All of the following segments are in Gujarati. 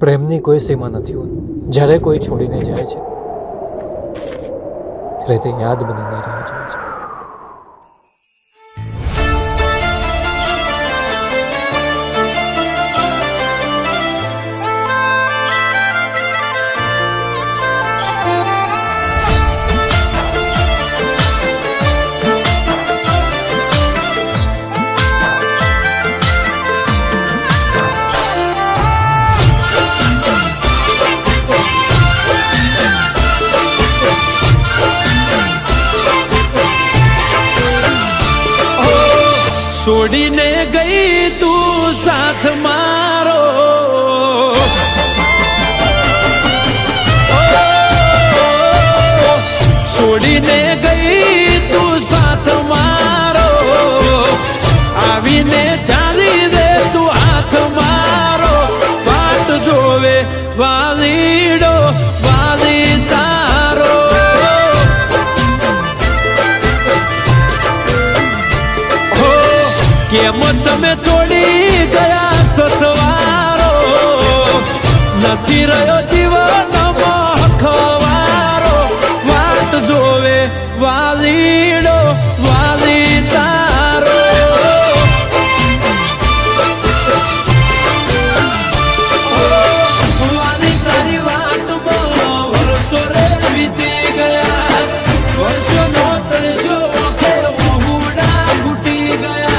પ્રેમની કોઈ સીમા નથી હોતી. જ્યારે કોઈ છોડીને જાય છે ત્યારે તે યાદ બનીને રહી જાય છે. છોડીને ગઈ તું સાથ મારો, છોડીને ગઈ તું સાથ મારો, આવીને ચાલી દે તું હાથ મારો. વાટ જોવે વાલીડો વાલી તારો. કેમ તમે છોડી ગયા સથવારો, નથી રહ્યો જીવનમાં ખવારો. વાટ જોવે વાલીડો વાલી તારો. વાલી તારી વાટમાં વર્ષો રે વીતી ગયા, વર્ષોનો તળજો ઓખે વહુડા ઘૂટી ગયા.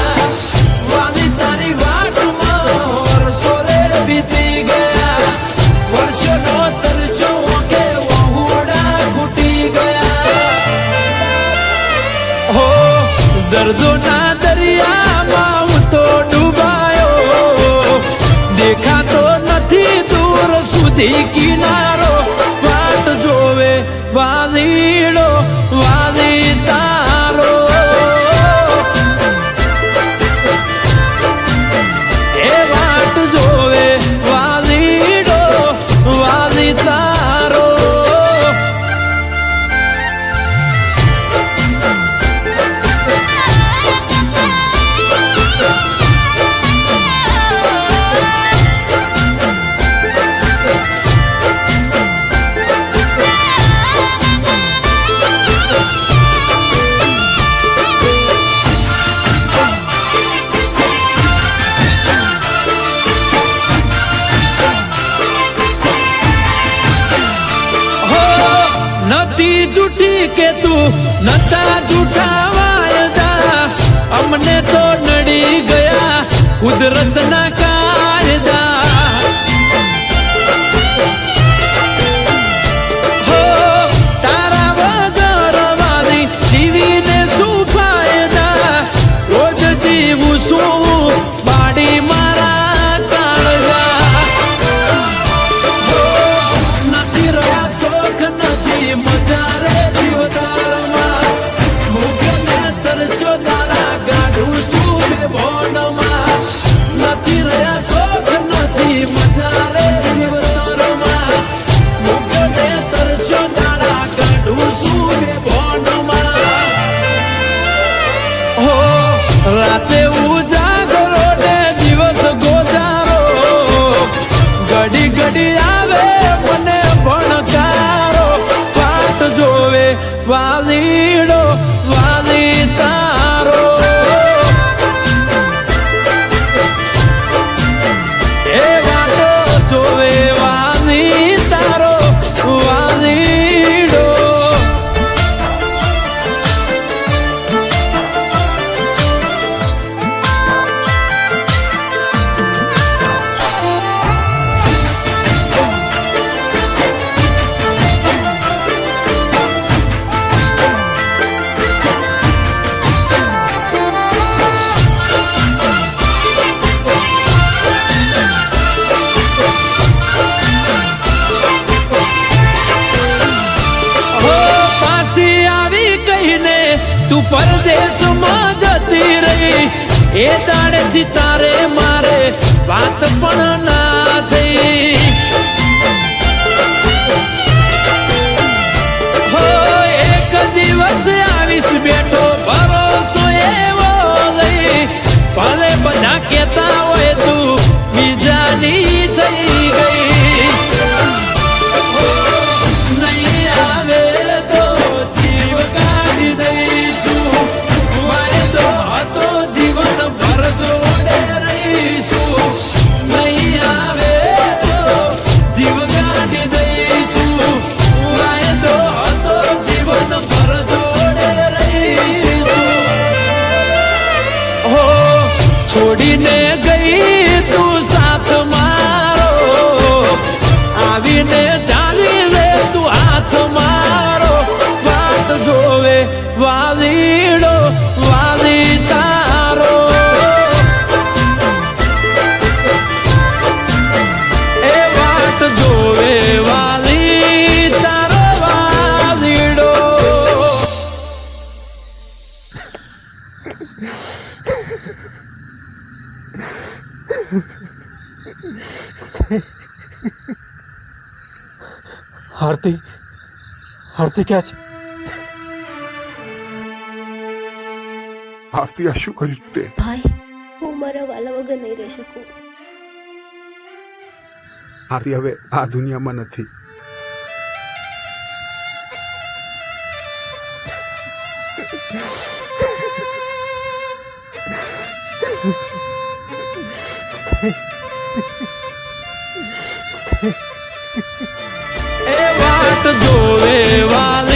વાલી તારી વાટમાં વર્ષો રે વીતી ગયા, વર્ષોનો તળજો ઓખે વહુડા ઘૂટી ગયા. હો દર્દોના દરિયામાં હું તો ડૂબાયો, દેખાતો નથી દૂર સુધી કિનારો. વાટ જોવે વાલીડો વાલી તારો. એ વાટ જોવે વાલીડો વાલી તારો. નથી જૂઠી કે તું નતા જૂઠા વાયદા, અમને તો નડી ગયા કુદરતના કાયદા. હો તારા વગર વાલી જીવીને શું ફાયદા, રોજ જીવું શું બાડી મારા કાળજા. નથી રહ્યા શોખ નથી મજા રે જીવતારમાં, મુખને તરસ્યો તારા ગાઢું શું બે ભોનમાં. નથી રહ્યા શોખ નથી મજા રે જીવતારમાં, મુખને તરસ્યો તારા ગાઢું શું બે ભોનમાં. હો રાતે ઉજાગરો ને દિવસ ગોજારો, ઘડી ઘડી આવે મને ભણકારો. વાટ જોવે વાલીડો વાલી તારો. એ વાટો જોવે વાલી તારો વાલીડો. તું પરદેશમાં જતી રહી, એ દાડેથી તારે મારે વાત પણ ના થઈ. હો એક દિવસ આવીશ બેઠો ભરોસો એવો લઈ, ભલે બધા કહેતા હોય તું બીજાની થઈ ગઈ. આરતી આરતી ક્યાં છે? આરતી આ શું કર્યું તે? ભાઈ, હું મારા વાલા વગર નહીં રહી શકું. આરતી હવે આ દુનિયામાં નથી. એ વાત જોવે વાલા